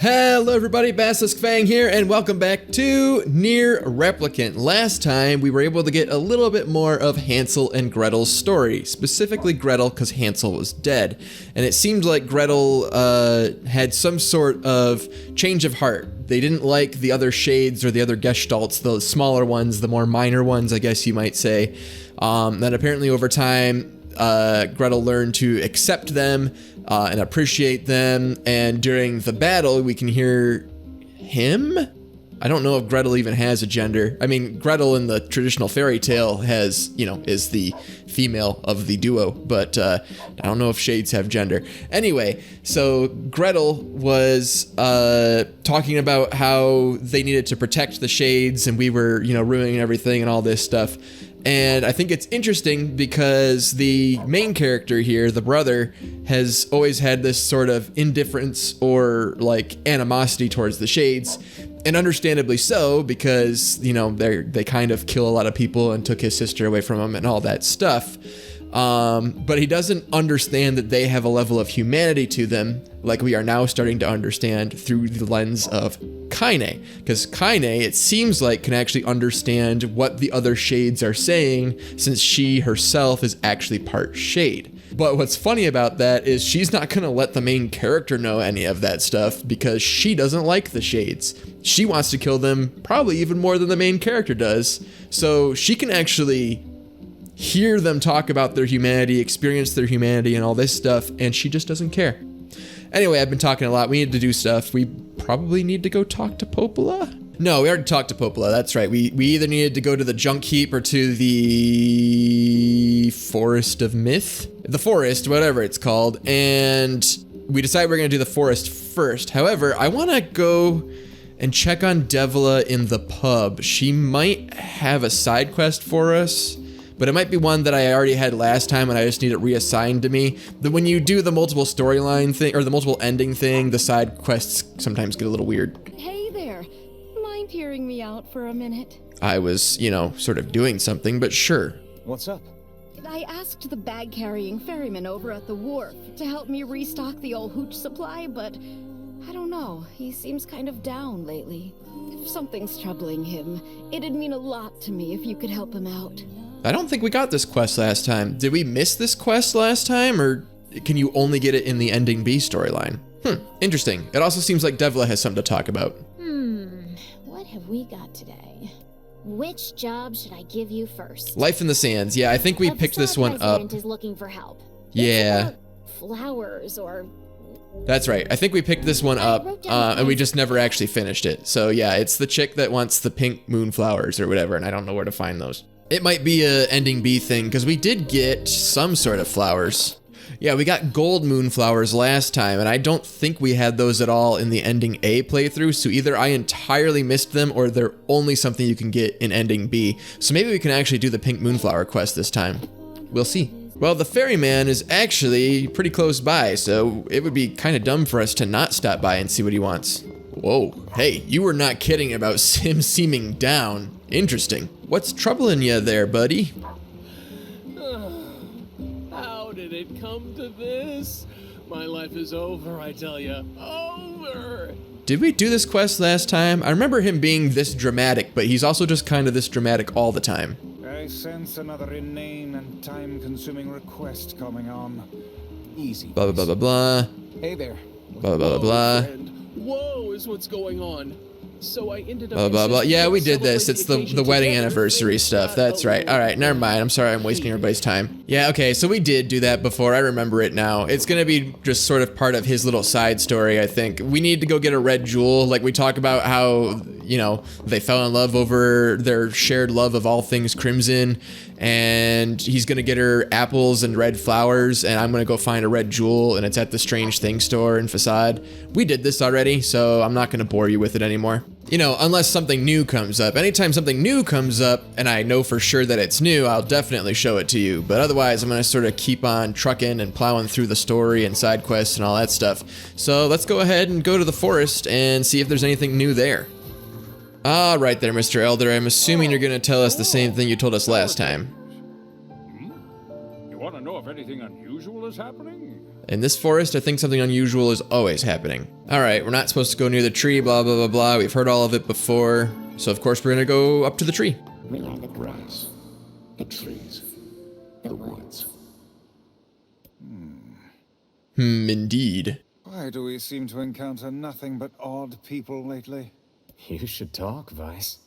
Hello everybody, Basilisk Fang here, and welcome back to NieR Replicant. Last time, we were able to get a little bit more of Hansel and Gretel's story, specifically Gretel, because Hansel was dead. And it seemed like Gretel had some sort of change of heart. They didn't like the other shades or the other gestalts, the smaller ones, the more minor ones, I guess you might say. Then apparently over time, Gretel learned to accept them and appreciate them, and during the battle we can hear him. I don't know if Gretel even has a gender. I mean, Gretel in the traditional fairy tale has, is the female of the duo, but I don't know if shades have gender. Anyway, so Gretel was talking about how they needed to protect the shades, and we were, ruining everything and all this stuff. And I think it's interesting because the main character here, the brother, has always had this sort of indifference or like animosity towards the shades. And understandably so, because, they kind of kill a lot of people and took his sister away from him and all that stuff. But he doesn't understand that they have a level of humanity to them, like we are now starting to understand through the lens of Kaine. Because Kaine, it seems like, can actually understand what the other shades are saying, since she herself is actually part shade. But what's funny about that is she's not gonna let the main character know any of that stuff because she doesn't like the shades. She wants to kill them probably even more than the main character does. So she can actually hear them talk about their humanity, experience their humanity and all this stuff, and she just doesn't care. Anyway, I've been talking a lot. We need to do stuff. We probably need to go talk to Popola? No, we already talked to Popola, that's right. We either needed to go to the junk heap or to the Forest of Myth? The forest, whatever it's called, and we decided we're gonna do the forest first. However, I wanna go and check on Devila in the pub. She might have a side quest for us, but it might be one that I already had last time and I just need it reassigned to me. But when you do the multiple storyline thing, or the multiple ending thing, the side quests sometimes get a little weird. Hey there. Mind hearing me out for a minute? I was, sort of doing something, but sure. What's up? I asked the bag-carrying ferryman over at the wharf to help me restock the old hooch supply, but I don't know. He seems kind of down lately. If something's troubling him, it'd mean a lot to me if you could help him out. I don't think we got this quest last time. Did we miss this quest last time, or can you only get it in the ending B storyline? Interesting. It also seems like Devila has something to talk about. What have we got today? Which job should I give you first? Life in the Sands. Yeah, I think we picked this one up. Is looking for help. Yeah. Flowers or... That's right. I think we picked this one up, and we just never actually finished it. So yeah, it's the chick that wants the pink moonflowers or whatever, and I don't know where to find those. It might be a ending B thing, because we did get some sort of flowers. Yeah, we got gold moonflowers last time, and I don't think we had those at all in the ending A playthrough, so either I entirely missed them, or they're only something you can get in ending B. So maybe we can actually do the pink moonflower quest this time. We'll see. Well, the ferryman is actually pretty close by, so it would be kind of dumb for us to not stop by and see what he wants. Whoa, hey, you were not kidding about him seeming down. Interesting. What's troubling you there, buddy? How did it come to this? My life is over, I tell you. Over! Did we do this quest last time? I remember him being this dramatic, but he's also just kind of this dramatic all the time. I sense another inane and time-consuming request coming on. Easy. Blah, blah, blah, blah, blah. Hey there. Blah, blah, blah, blah. Whoa is what's going on. So I ended up Blah, blah, blah. Yeah, we did this. It's the wedding anniversary stuff. That's right. All right, never mind. I'm sorry I'm wasting everybody's time. Yeah, okay, so we did do that before. I remember it now. It's gonna be just sort of part of his little side story, I think. We need to go get a red jewel. Like, we talk about how, they fell in love over their shared love of all things crimson, and he's gonna get her apples and red flowers, and I'm gonna go find a red jewel, and it's at the Strange Thing store in Facade. We did this already, so I'm not gonna bore you with it anymore. Unless something new comes up. Anytime something new comes up, and I know for sure that it's new, I'll definitely show it to you. But otherwise, I'm gonna sort of keep on trucking and plowing through the story and side quests and all that stuff. So let's go ahead and go to the forest and see if there's anything new there. Ah, right there, Mr. Elder. I'm assuming you're gonna tell us the same thing you told us last time. You want to know if anything unusual is happening? In this forest, I think something unusual is always happening. All right, we're not supposed to go near the tree, blah, blah, blah, blah. We've heard all of it before. So of course we're gonna go up to the tree. We are the grass, the trees, the woods. Indeed. Why do we seem to encounter nothing but odd people lately? You should talk, Vice.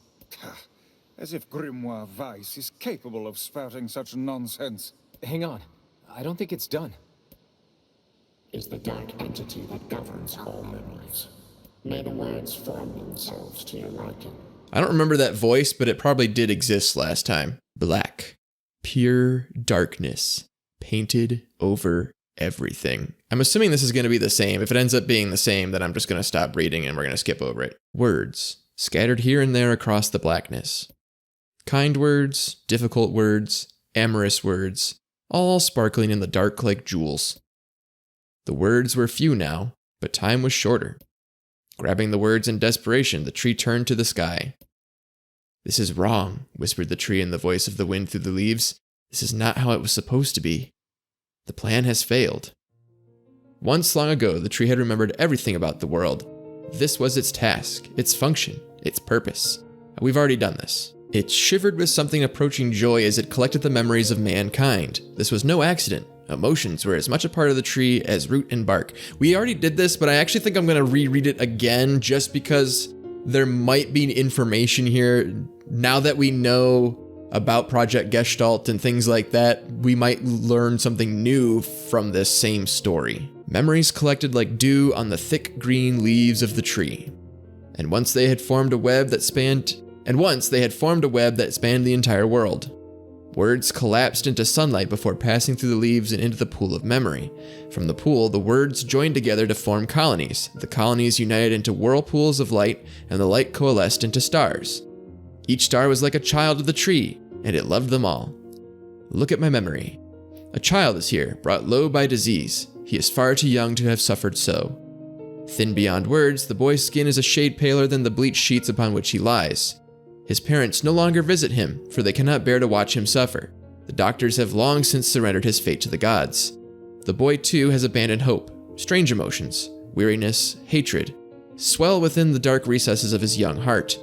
As if Grimoire Weiss is capable of spouting such nonsense. Hang on. I don't think it's done. Is the dark entity that governs all memories. May the words form themselves to your liking. I don't remember that voice, but it probably did exist last time. Black. Pure darkness. Painted over everything. I'm assuming this is going to be the same. If it ends up being the same, then I'm just going to stop reading and we're going to skip over it. Words. Scattered here and there across the blackness. Kind words, difficult words, amorous words, all sparkling in the dark like jewels. The words were few now, but time was shorter. Grabbing the words in desperation, the tree turned to the sky. "This is wrong," whispered the tree in the voice of the wind through the leaves. "This is not how it was supposed to be. The plan has failed." Once long ago, the tree had remembered everything about the world. This was its task, its function, its purpose. We've already done this. It shivered with something approaching joy as it collected the memories of mankind. This was no accident. Emotions were as much a part of the tree as root and bark. We already did this, but I actually think I'm going to reread it again just because there might be information here. Now that we know about Project Gestalt and things like that, we might learn something new from this same story. Memories collected like dew on the thick green leaves of the tree. And once they had formed a web that spanned the entire world. Words collapsed into sunlight before passing through the leaves and into the pool of memory. From the pool, the words joined together to form colonies. The colonies united into whirlpools of light, and the light coalesced into stars. Each star was like a child of the tree, and it loved them all. Look at my memory. A child is here, brought low by disease. He is far too young to have suffered so. Thin beyond words, the boy's skin is a shade paler than the bleached sheets upon which he lies. His parents no longer visit him, for they cannot bear to watch him suffer. The doctors have long since surrendered his fate to the gods. The boy, too, has abandoned hope. Strange emotions, weariness, hatred, swell within the dark recesses of his young heart.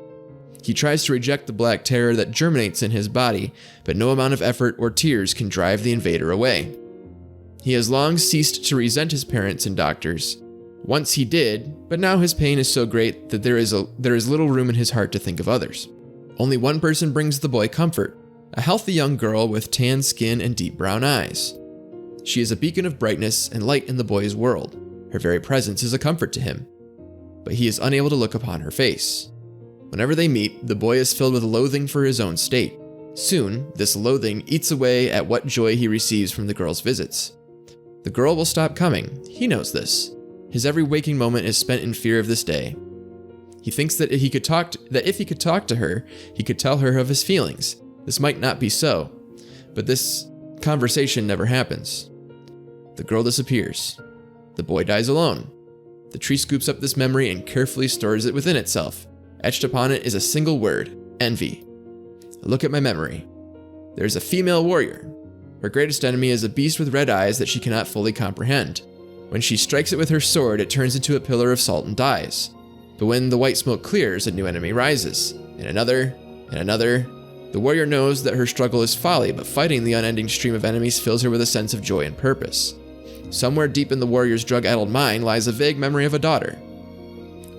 He tries to reject the black terror that germinates in his body, but no amount of effort or tears can drive the invader away. He has long ceased to resent his parents and doctors. Once he did, but now his pain is so great that there is little room in his heart to think of others. Only one person brings the boy comfort, a healthy young girl with tan skin and deep brown eyes. She is a beacon of brightness and light in the boy's world. Her very presence is a comfort to him, but he is unable to look upon her face. Whenever they meet, the boy is filled with loathing for his own state. Soon, this loathing eats away at what joy he receives from the girl's visits. The girl will stop coming. He knows this. His every waking moment is spent in fear of this day. He thinks that if he could talk to her, he could tell her of his feelings. This might not be so, but this conversation never happens. The girl disappears. The boy dies alone. The tree scoops up this memory and carefully stores it within itself. Etched upon it is a single word: envy. Look at my memory. There's a female warrior. Her greatest enemy is a beast with red eyes that she cannot fully comprehend. When she strikes it with her sword, it turns into a pillar of salt and dies. But when the white smoke clears, a new enemy rises, and another, and another. The warrior knows that her struggle is folly, but fighting the unending stream of enemies fills her with a sense of joy and purpose. Somewhere deep in the warrior's drug-addled mind lies a vague memory of a daughter.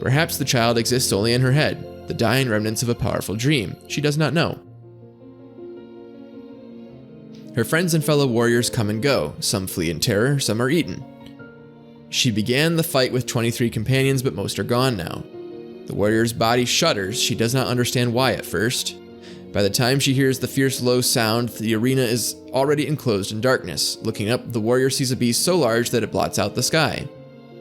Perhaps the child exists only in her head, the dying remnants of a powerful dream. She does not know. Her friends and fellow warriors come and go. Some flee in terror, some are eaten. She began the fight with 23 companions, but most are gone now. The warrior's body shudders. She does not understand why at first. By the time she hears the fierce low sound, the arena is already enclosed in darkness. Looking up, the warrior sees a beast so large that it blots out the sky.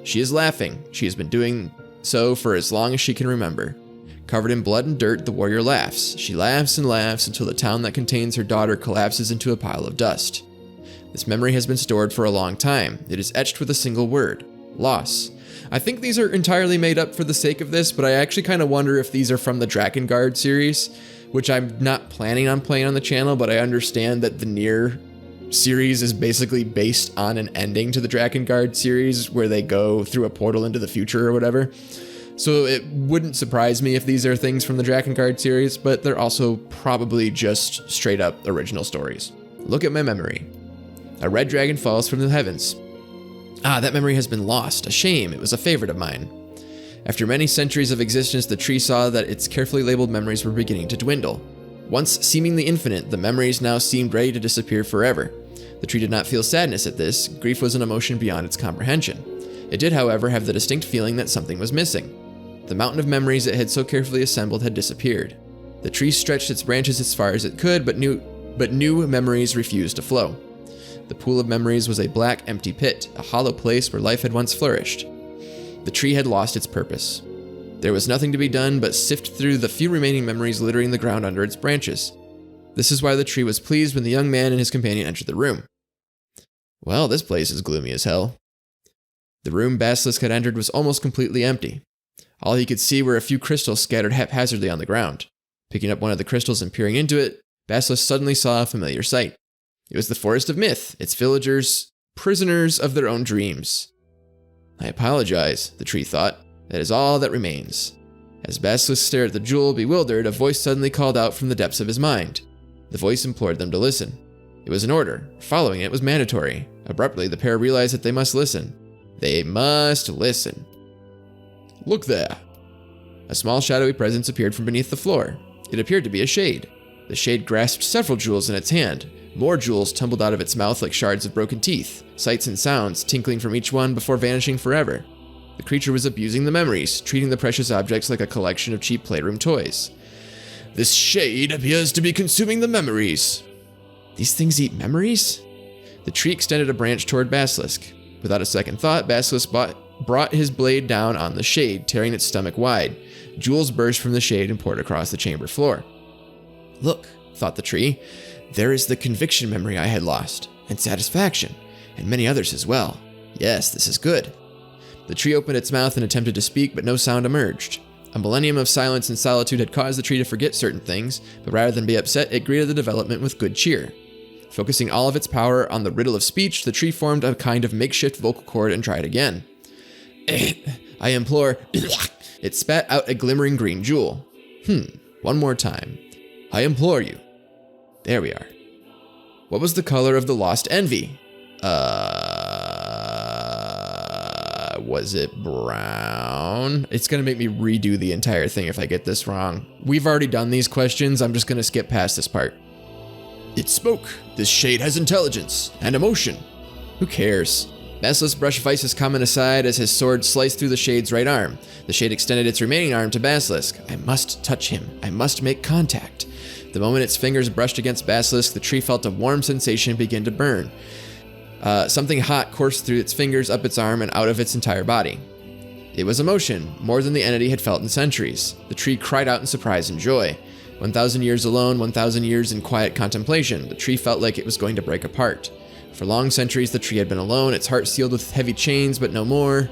She is laughing. She has been doing so for as long as she can remember. Covered in blood and dirt, the warrior laughs. She laughs and laughs until the town that contains her daughter collapses into a pile of dust. This memory has been stored for a long time. It is etched with a single word: loss. I think these are entirely made up for the sake of this, but I actually kind of wonder if these are from the Drakengard series, which I'm not planning on playing on the channel, but I understand that the NieR series is basically based on an ending to the Drakengard series where they go through a portal into the future or whatever. So it wouldn't surprise me if these are things from the Drakengard series, but they're also probably just straight up original stories. Look at my memory. A red dragon falls from the heavens. Ah, that memory has been lost. A shame. It was a favorite of mine. After many centuries of existence, the tree saw that its carefully labeled memories were beginning to dwindle. Once seemingly infinite, the memories now seemed ready to disappear forever. The tree did not feel sadness at this. Grief was an emotion beyond its comprehension. It did, however, have the distinct feeling that something was missing. The mountain of memories it had so carefully assembled had disappeared. The tree stretched its branches as far as it could, but new memories refused to flow. The pool of memories was a black, empty pit, a hollow place where life had once flourished. The tree had lost its purpose. There was nothing to be done but sift through the few remaining memories littering the ground under its branches. This is why the tree was pleased when the young man and his companion entered the room. Well, this place is gloomy as hell. The room Basilisk had entered was almost completely empty. All he could see were a few crystals scattered haphazardly on the ground. Picking up one of the crystals and peering into it, Basilisk suddenly saw a familiar sight. It was the Forest of Myth, its villagers, prisoners of their own dreams. I apologize, the tree thought. That is all that remains. As Basilisk stared at the jewel, bewildered, a voice suddenly called out from the depths of his mind. The voice implored them to listen. It was an order. Following it was mandatory. Abruptly, the pair realized that they must listen. They must listen. Look there. A small shadowy presence appeared from beneath the floor. It appeared to be a shade. The shade grasped several jewels in its hand. More jewels tumbled out of its mouth like shards of broken teeth, sights and sounds tinkling from each one before vanishing forever. The creature was abusing the memories, treating the precious objects like a collection of cheap playroom toys. This shade appears to be consuming the memories. These things eat memories? The tree extended a branch toward Basilisk. Without a second thought, Basilisk brought his blade down on the shade, tearing its stomach wide. Jewels burst from the shade and poured across the chamber floor. Look, thought the tree, there is the conviction memory I had lost, and satisfaction, and many others as well. Yes, this is good. The tree opened its mouth and attempted to speak, but no sound emerged. A millennium of silence and solitude had caused the tree to forget certain things, but rather than be upset, it greeted the development with good cheer. Focusing all of its power on the riddle of speech, the tree formed a kind of makeshift vocal cord and tried again. I implore... It spat out a glimmering green jewel. One more time. I implore you. There we are. What was the color of the lost envy? Was it brown? It's gonna make me redo the entire thing if I get this wrong. We've already done these questions, I'm just gonna skip past this part. It spoke. This shade has intelligence and emotion. Who cares? Basilisk brushed Vice's comment aside as his sword sliced through the shade's right arm. The shade extended its remaining arm to Basilisk. I must touch him. I must make contact. The moment its fingers brushed against Basilisk, the tree felt a warm sensation begin to burn. Something hot coursed through its fingers, up its arm, and out of its entire body. It was emotion, more than the entity had felt in centuries. The tree cried out in surprise and joy. 1,000 years alone, 1,000 years in quiet contemplation, the tree felt like it was going to break apart. For long centuries, the tree had been alone, its heart sealed with heavy chains, but no more.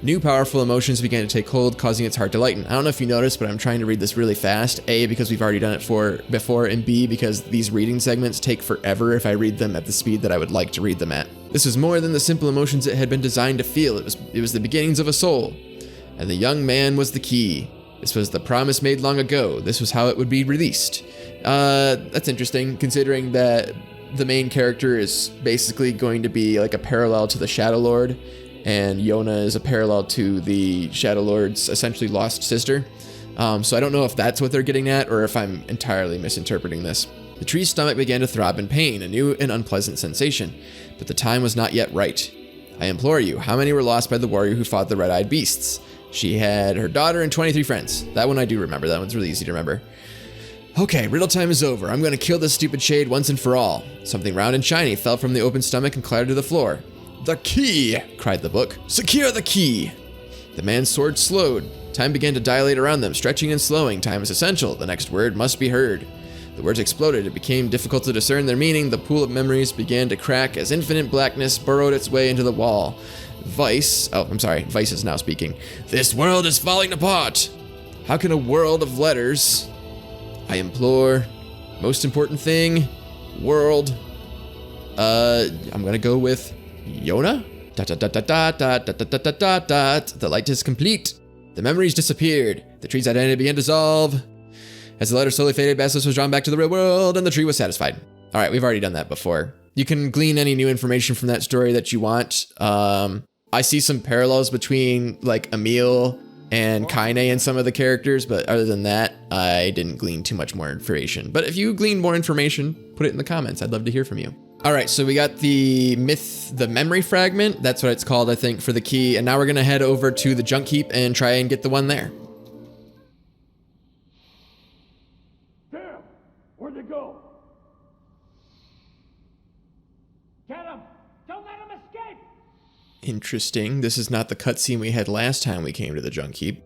New powerful emotions began to take hold, causing its heart to lighten. I don't know if you noticed, but I'm trying to read this really fast. A, because we've already done it before, and B, because these reading segments take forever if I read them at the speed that I would like to read them at. This was more than the simple emotions it had been designed to feel. It was the beginnings of a soul. And the young man was the key. This was the promise made long ago. This was how it would be released. That's interesting, considering that the main character is basically going to be like a parallel to the Shadow Lord, and Yona is a parallel to the Shadow Lord's essentially lost sister. So I don't know if that's what they're getting at, or if I'm entirely misinterpreting this. The tree's stomach began to throb in pain, a new and unpleasant sensation, but the time was not yet right. I implore you, how many were lost by the warrior who fought the red-eyed beasts? She had her daughter and 23 friends. That one I do remember. That one's really easy to remember. Okay, riddle time is over. I'm going to kill this stupid shade once and for all. Something round and shiny fell from the open stomach and clattered to the floor. The key! Cried the book. Secure the key! The man's sword slowed. Time began to dilate around them, stretching and slowing. Time is essential. The next word must be heard. The words exploded. It became difficult to discern their meaning. The pool of memories began to crack as infinite blackness burrowed its way into the wall. Vice is now speaking. This world is falling apart. How can a world of letters... I implore, most important thing, world, I'm gonna go with Yona. Dot dot dot dot dot dot dot dot dot dot dot. The light is complete. The memories disappeared. The tree's identity began to dissolve. As the letter slowly faded, Basilisk was drawn back to the real world, and the tree was satisfied. All right, we've already done that before. You can glean any new information from that story that you want. I see some parallels between like Emil and Kaine and some of the characters, but other than that, I didn't glean too much more information. But if you glean more information, put it in the comments. I'd love to hear from you. All right, so we got the memory fragment. That's what it's called, I think, for the key. And now we're gonna head over to the junk heap and try and get the one there. Damn! Where'd they go? Get him! Don't let him escape! Interesting. This is not the cutscene we had last time we came to the junk heap.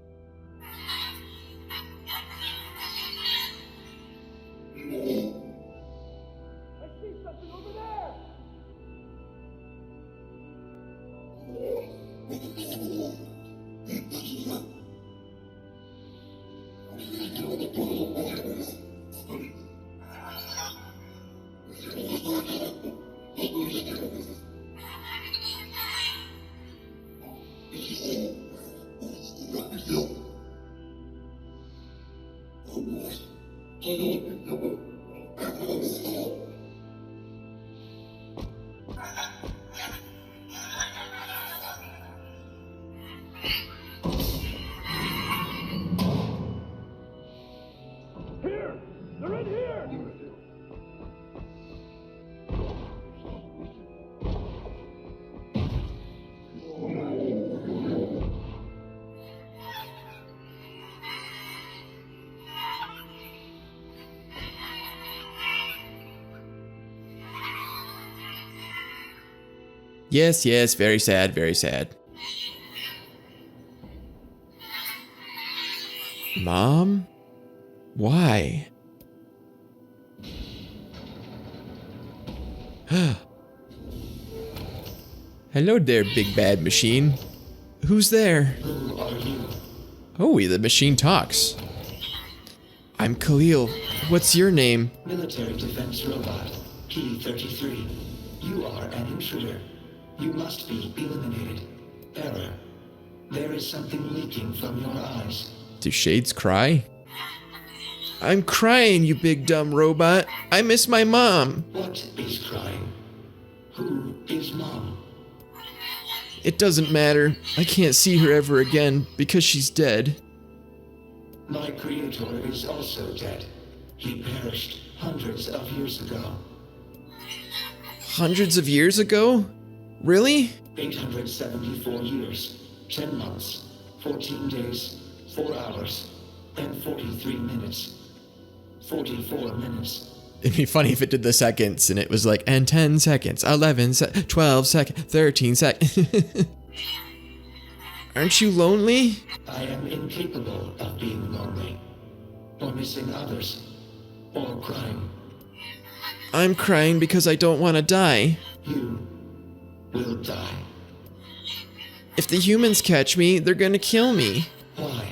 Yes, yes, very sad, very sad. Mom? Why? Hello there, big bad machine. Who's there? Who are you? Oh, the machine talks. I'm Khalil. What's your name? Military defense robot, P-33. You are an intruder. You must be eliminated. Error. There is something leaking from your eyes. Do shades cry? I'm crying, you big dumb robot. I miss my mom. What is crying? Who is Mom? It doesn't matter. I can't see her ever again because she's dead. My creator is also dead. He perished hundreds of years ago. Hundreds of years ago? Really? 874 years, 10 months, 14 days, 4 hours, and 43 minutes. 44 minutes. It'd be funny if it did the seconds and it was like, and 10 seconds, 11, 12 seconds, 13 seconds. Aren't you lonely? I am incapable of being lonely, or missing others, or crying. I'm crying because I don't want to die. You will die. If the humans catch me, they're gonna kill me. Why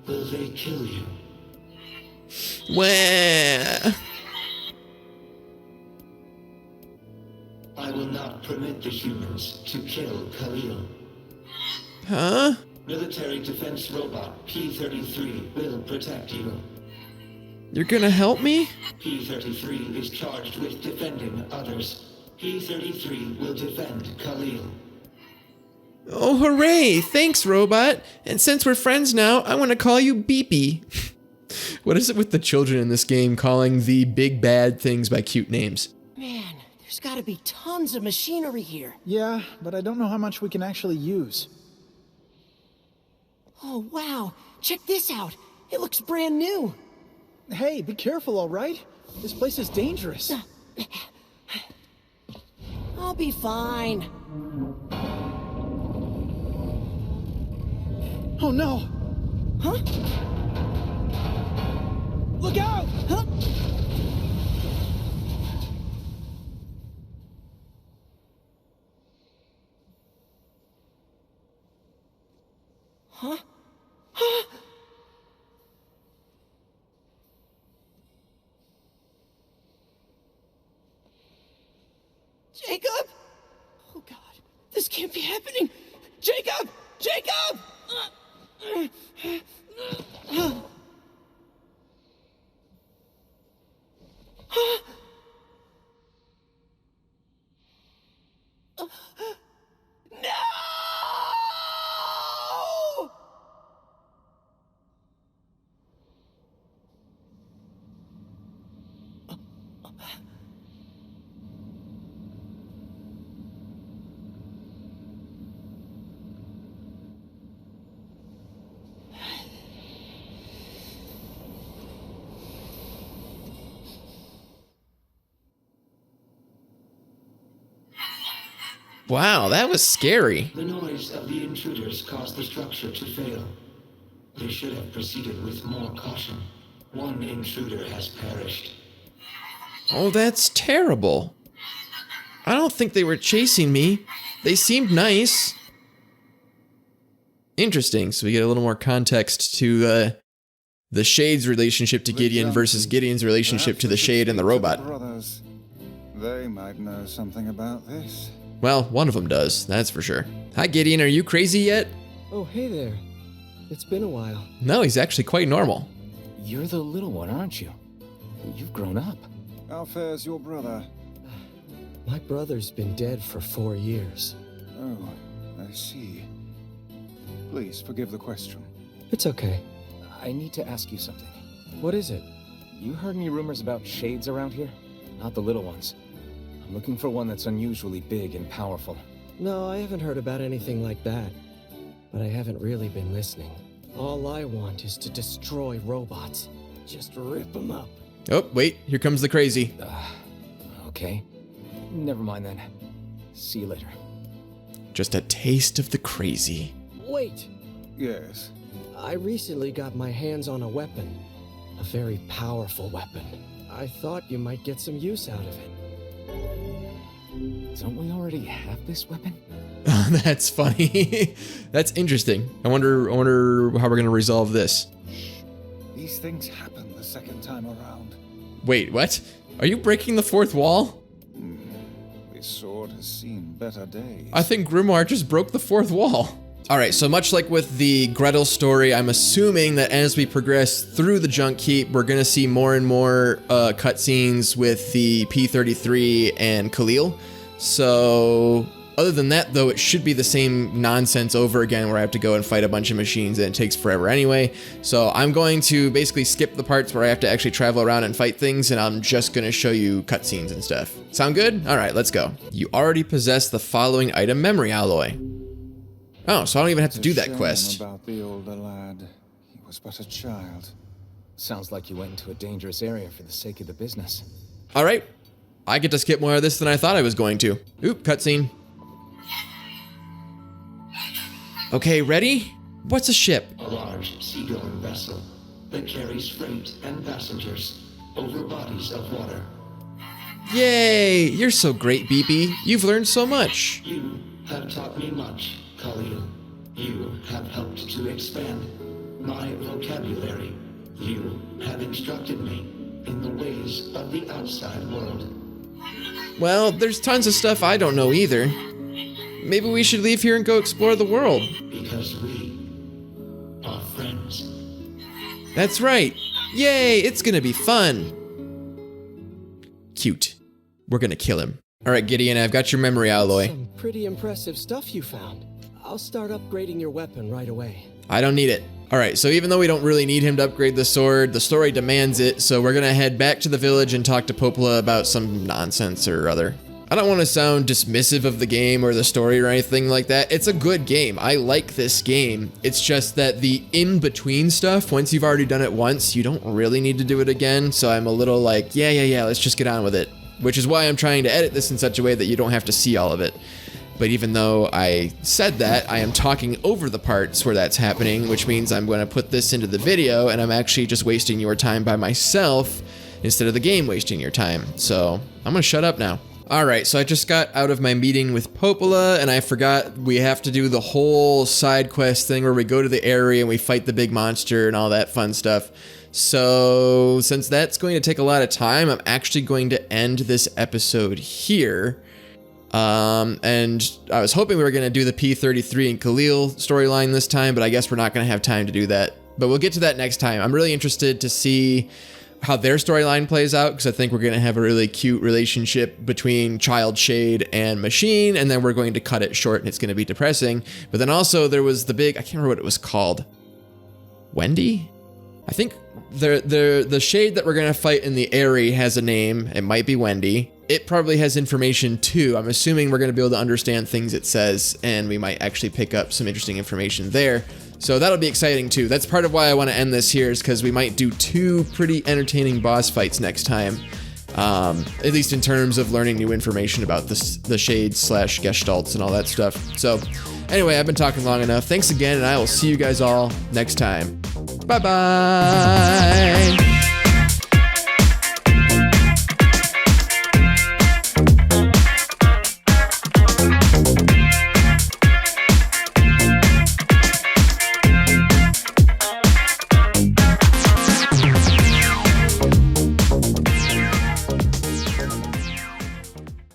will they kill you? Wah. I will not permit the humans to kill Khalil. Huh? Military defense robot P-33 will protect you. You're gonna help me? P-33 is charged with defending others. P-33 will defend Khalil. Oh, hooray! Thanks, robot. And since we're friends now, I want to call you Beepy. What is it with the children in this game calling the big bad things by cute names? Man, there's gotta be tons of machinery here. Yeah, but I don't know how much we can actually use. Oh, wow. Check this out. It looks brand new. Hey, be careful, all right? This place is dangerous. I'll be fine. Oh, no! Huh? Look out! Huh? Huh? Huh? Jacob! Oh god, this can't be happening! Jacob! Jacob! No! Wow, that was scary. The noise of the intruders caused the structure to fail. They should have proceeded with more caution. One intruder has perished. Oh, that's terrible. I don't think they were chasing me. They seemed nice. Interesting, so we get a little more context to the Shade's relationship to Gideon versus Gideon's relationship to the Shade and the robot. Brothers. They might know something about this. Well, one of them does, that's for sure. Hi Gideon, are you crazy yet? Oh, hey there. It's been a while. No, he's actually quite normal. You're the little one, aren't you? You've grown up. How fares your brother? My brother's been dead for 4 years. Oh, I see. Please forgive the question. It's okay. I need to ask you something. What is it? You heard any rumors about shades around here? Not the little ones. I'm looking for one that's unusually big and powerful. No, I haven't heard about anything like that. But I haven't really been listening. All I want is to destroy robots. Just rip them up. Oh, wait, here comes the crazy. Okay. Never mind then. See you later. Just a taste of the crazy. Wait! Yes. I recently got my hands on a weapon. A very powerful weapon. I thought you might get some use out of it. Don't we already have this weapon? That's funny. That's interesting. I wonder how we're gonna resolve this. These things happen the second time around. Wait, what? Are you breaking the fourth wall? This sword has seen better days. I think Grimoire just broke the fourth wall. Alright, so much like with the Gretel story, I'm assuming that as we progress through the Junk Heap, we're gonna see more and more cutscenes with the P-33 and Khalil. So, other than that though, it should be the same nonsense over again where I have to go and fight a bunch of machines and it takes forever anyway. So I'm going to basically skip the parts where I have to actually travel around and fight things, and I'm just gonna show you cutscenes and stuff. Sound good? Alright, let's go. You already possess the following item memory alloy. Oh, so I don't even have to do that quest. About the older lad. He was but a child. Sounds like you went into a dangerous area for the sake of the business. Alright. I get to skip more of this than I thought I was going to. Oop, cutscene. Okay, ready? What's a ship? A large seagoing vessel that carries freight and passengers over bodies of water. Yay! You're so great, Beepy. You've learned so much. You have taught me much, Khalil. You have helped to expand my vocabulary. You have instructed me in the ways of the outside world. Well, there's tons of stuff I don't know either. Maybe we should leave here and go explore the world. Because we are friends. That's right. Yay, it's gonna be fun. Cute. We're gonna kill him. Alright, Gideon, I've got your memory alloy. Some pretty impressive stuff you found. I'll start upgrading your weapon right away. I don't need it. Alright, so even though we don't really need him to upgrade the sword, the story demands it, so we're gonna head back to the village and talk to Popola about some nonsense or other. I don't want to sound dismissive of the game or the story or anything like that. It's a good game. I like this game. It's just that the in-between stuff, once you've already done it once, you don't really need to do it again, so I'm a little like, yeah, let's just get on with it. Which is why I'm trying to edit this in such a way that you don't have to see all of it. But even though I said that, I am talking over the parts where that's happening, which means I'm going to put this into the video, and I'm actually just wasting your time by myself instead of the game wasting your time. So I'm going to shut up now. Alright, so I just got out of my meeting with Popola, and I forgot we have to do the whole side quest thing where we go to the area and we fight the big monster and all that fun stuff. So, since that's going to take a lot of time, I'm actually going to end this episode here. And I was hoping we were going to do the P-33 and Khalil storyline this time, but I guess we're not going to have time to do that. But we'll get to that next time. I'm really interested to see how their storyline plays out, because I think we're going to have a really cute relationship between Child Shade and Machine, and then we're going to cut it short and it's going to be depressing. But then also there was the big, I can't remember what it was called. Wendy? I think the shade that we're going to fight in the Airy has a name. It might be Wendy. It probably has information too. I'm assuming we're going to be able to understand things it says, and we might actually pick up some interesting information there. So that'll be exciting too. That's part of why I want to end this here, is because we might do 2 pretty entertaining boss fights next time. At least in terms of learning new information about the shades / gestalts and all that stuff. So anyway, I've been talking long enough. Thanks again, and I will see you guys all next time. Bye-bye.